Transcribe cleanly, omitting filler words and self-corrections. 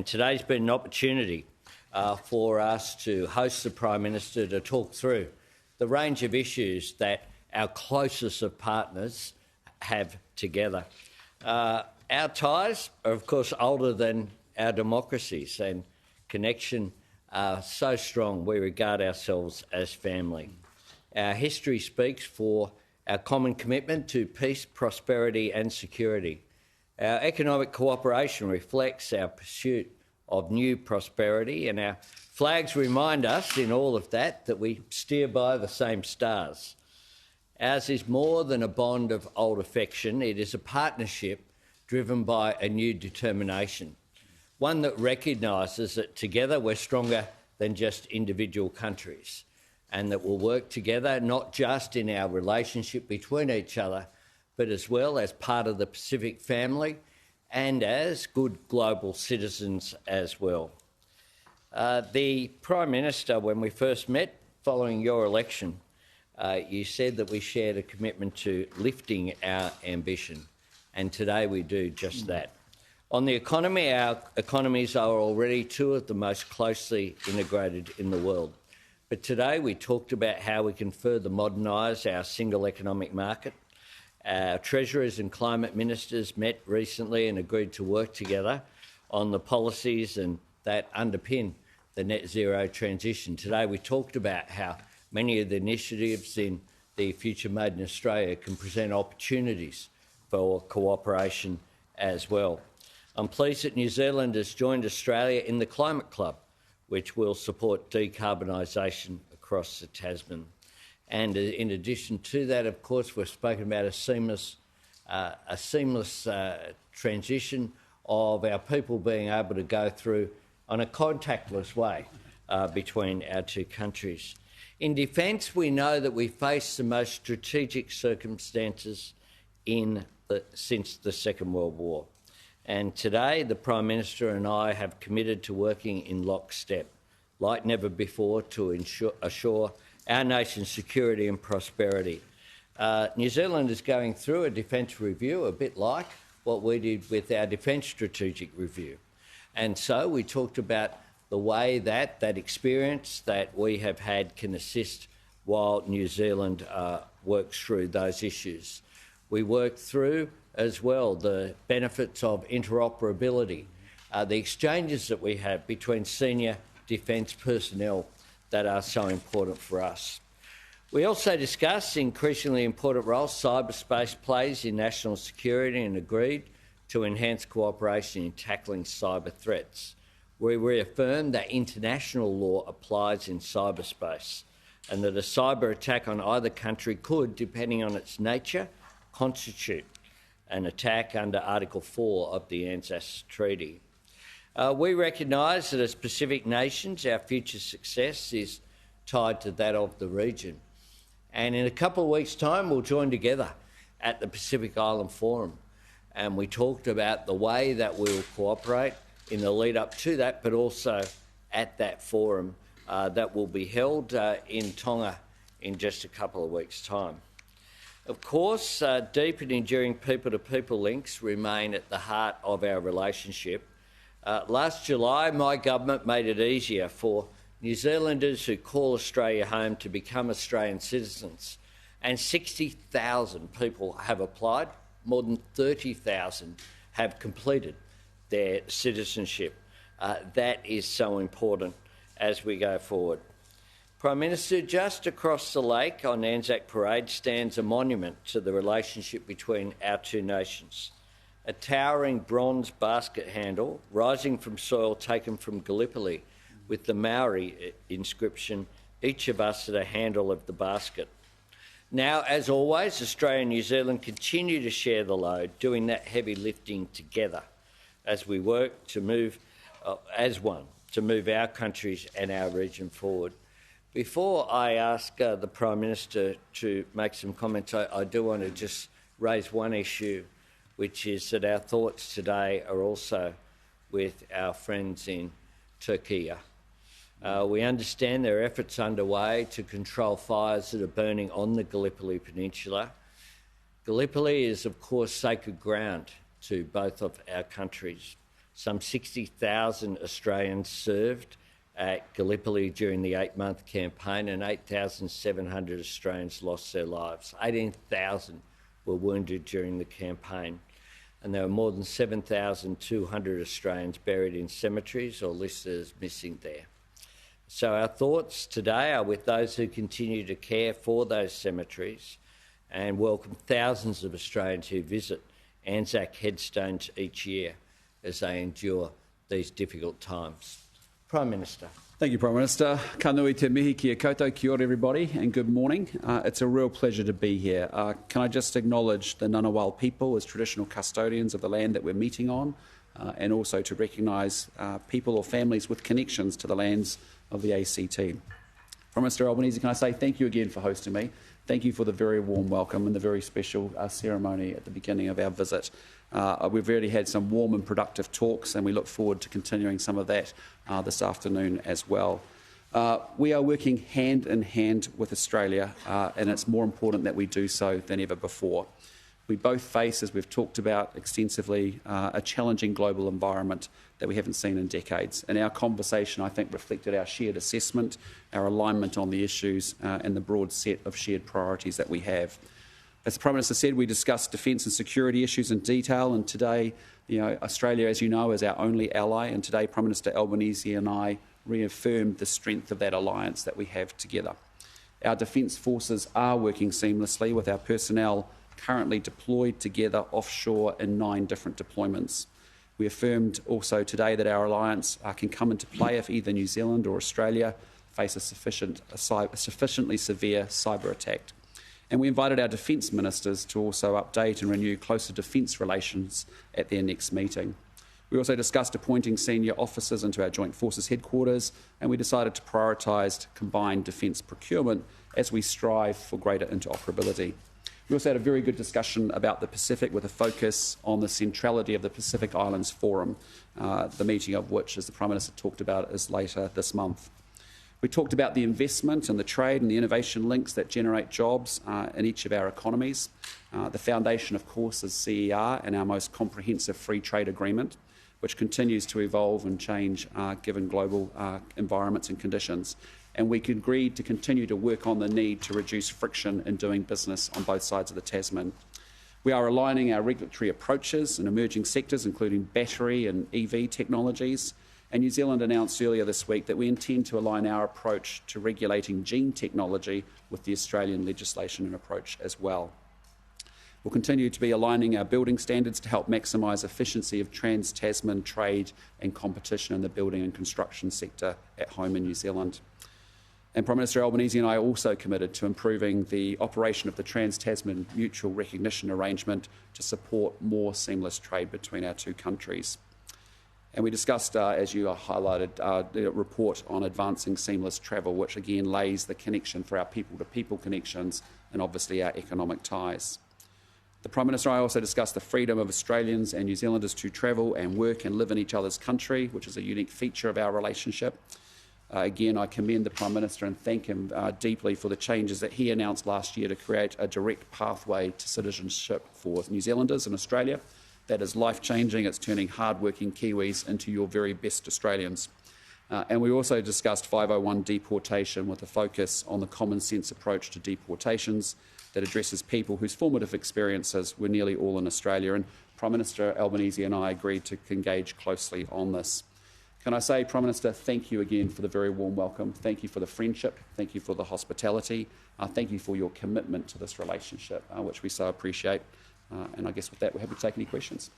And today's been an opportunity for us to host the Prime Minister to talk through the range of issues that our closest of partners have together. Our ties are, of course, older than our democracies, and connection are so strong we regard ourselves as family. Our history speaks for our common commitment to peace, prosperity and security. Our economic cooperation reflects our pursuit of new prosperity, and our flags remind us in all of that we steer by the same stars. Ours is more than a bond of old affection. It is a partnership driven by a new determination, one that recognises that together we're stronger than just individual countries, and that will work together not just in our relationship between each other, but as well as part of the Pacific family and as good global citizens as well. The Prime Minister, when we first met following your election, you said that we shared a commitment to lifting our ambition, and today we do just that. On the economy, our economies are already two of the most closely integrated in the world. But today we talked about how we can further modernise our single economic market. Our Treasurers and Climate Ministers met recently and agreed to work together on the policies and that underpin the net zero transition. Today we talked about how many of the initiatives in the Future Made in Australia can present opportunities for cooperation as well. I'm pleased that New Zealand has joined Australia in the Climate Club, which will support decarbonisation across the Tasman. And in addition to that, of course, we've spoken about a seamless transition of our people being able to go through on a contactless way between our two countries. In defence, we know that we face the most strategic circumstances since the Second World War. And today, the Prime Minister and I have committed to working in lockstep, like never before, to assure our nation's security and prosperity. New Zealand is going through a defence review, a bit like what we did with our defence strategic review. And so we talked about the way that experience that we have had can assist while New Zealand works through those issues. We worked through as well the benefits of interoperability, the exchanges that we have between senior defence personnel that are so important for us. We also discussed the increasingly important role cyberspace plays in national security and agreed to enhance cooperation in tackling cyber threats. We reaffirmed that international law applies in cyberspace and that a cyber attack on either country could, depending on its nature, constitute an attack under Article 4 of the ANZUS Treaty. We recognise that as Pacific nations, our future success is tied to that of the region. And in a couple of weeks' time, we'll join together at the Pacific Island Forum. And we talked about the way that we'll cooperate in the lead up to that, but also at that forum that will be held in Tonga in just a couple of weeks' time. Of course, deep and enduring people-to-people links remain at the heart of our relationship. Last July, my government made it easier for New Zealanders who call Australia home to become Australian citizens, and 60,000 people have applied. More than 30,000 have completed their citizenship. That is so important as we go forward. Prime Minister, just across the lake on Anzac Parade stands a monument to the relationship between our two nations. A towering bronze basket handle rising from soil taken from Galipoli with the Maori inscription, "Each of us at a handle of the basket." Now, as always, Australia and New Zealand continue to share the load, doing that heavy lifting together as we work to move as one, to move our countries and our region forward. Before I ask the Prime Minister to make some comments, I do want to just raise one issue, which is that our thoughts today are also with our friends in Turkey. We understand there are efforts underway to control fires that are burning on the Galipoli Peninsula. Gallipoli is, of course, sacred ground to both of our countries. Some 60,000 Australians served at Galipoli during the 8-month campaign, and 8,700 Australians lost their lives. 18,000 were wounded during the campaign, and there were more than 7,200 Australians buried in cemeteries or listed as missing there. So our thoughts today are with those who continue to care for those cemeteries and welcome thousands of Australians who visit Anzac headstones each year as they endure these difficult times. Prime Minister. Thank you, Prime Minister. Ka nui te mihi kia koutou, kia ora everybody, and good morning. It's a real pleasure to be here. Can I just acknowledge the Ngunnawal people as traditional custodians of the land that we're meeting on, and also to recognise people or families with connections to the lands of the ACT. Prime Minister Albanese, can I say thank you again for hosting me. Thank you for the very warm welcome and the very special ceremony at the beginning of our visit. We've already had some warm and productive talks, and we look forward to continuing some of that this afternoon as well. We are working hand in hand with Australia, and it's more important that we do so than ever before. We both face, as we've talked about extensively, a challenging global environment that we haven't seen in decades. And our conversation, I think, reflected our shared assessment, our alignment on the issues, and the broad set of shared priorities that we have. As the Prime Minister said, we discussed defence and security issues in detail, and today, Australia, as you know, is our only ally, and today Prime Minister Albanese and I reaffirmed the strength of that alliance that we have together. Our defence forces are working seamlessly, with our personnel currently deployed together offshore in 9 different deployments. We affirmed also today that our alliance can come into play if either New Zealand or Australia face a sufficiently severe cyber attack. And we invited our defence ministers to also update and renew closer defence relations at their next meeting. We also discussed appointing senior officers into our Joint Forces headquarters, and we decided to prioritise combined defence procurement as we strive for greater interoperability. We also had a very good discussion about the Pacific, with a focus on the centrality of the Pacific Islands Forum, the meeting of which, as the Prime Minister talked about, is later this month. We talked about the investment and the trade and the innovation links that generate jobs in each of our economies. The foundation, of course, is CER and our most comprehensive free trade agreement, which continues to evolve and change given global environments and conditions. And we agreed to continue to work on the need to reduce friction in doing business on both sides of the Tasman. We are aligning our regulatory approaches in emerging sectors, including battery and EV technologies. And New Zealand announced earlier this week that we intend to align our approach to regulating gene technology with the Australian legislation and approach as well. We'll continue to be aligning our building standards to help maximise efficiency of trans-Tasman trade and competition in the building and construction sector at home in New Zealand. And Prime Minister Albanese and I are also committed to improving the operation of the Trans-Tasman Mutual Recognition Arrangement to support more seamless trade between our two countries. And we discussed, as you highlighted, the report on advancing seamless travel, which again lays the connection for our people-to-people connections and obviously our economic ties. The Prime Minister and I also discussed the freedom of Australians and New Zealanders to travel and work and live in each other's country, which is a unique feature of our relationship. Again, I commend the Prime Minister and thank him deeply for the changes that he announced last year to create a direct pathway to citizenship for New Zealanders in Australia. That is life-changing. It's turning hard-working Kiwis into your very best Australians. And we also discussed 501 deportation, with a focus on the common-sense approach to deportations that addresses people whose formative experiences were nearly all in Australia. And Prime Minister Albanese and I agreed to engage closely on this. Can I say, Prime Minister, thank you again for the very warm welcome. Thank you for the friendship. Thank you for the hospitality. Thank you for your commitment to this relationship, which we so appreciate. And I guess with that, we're happy to take any questions.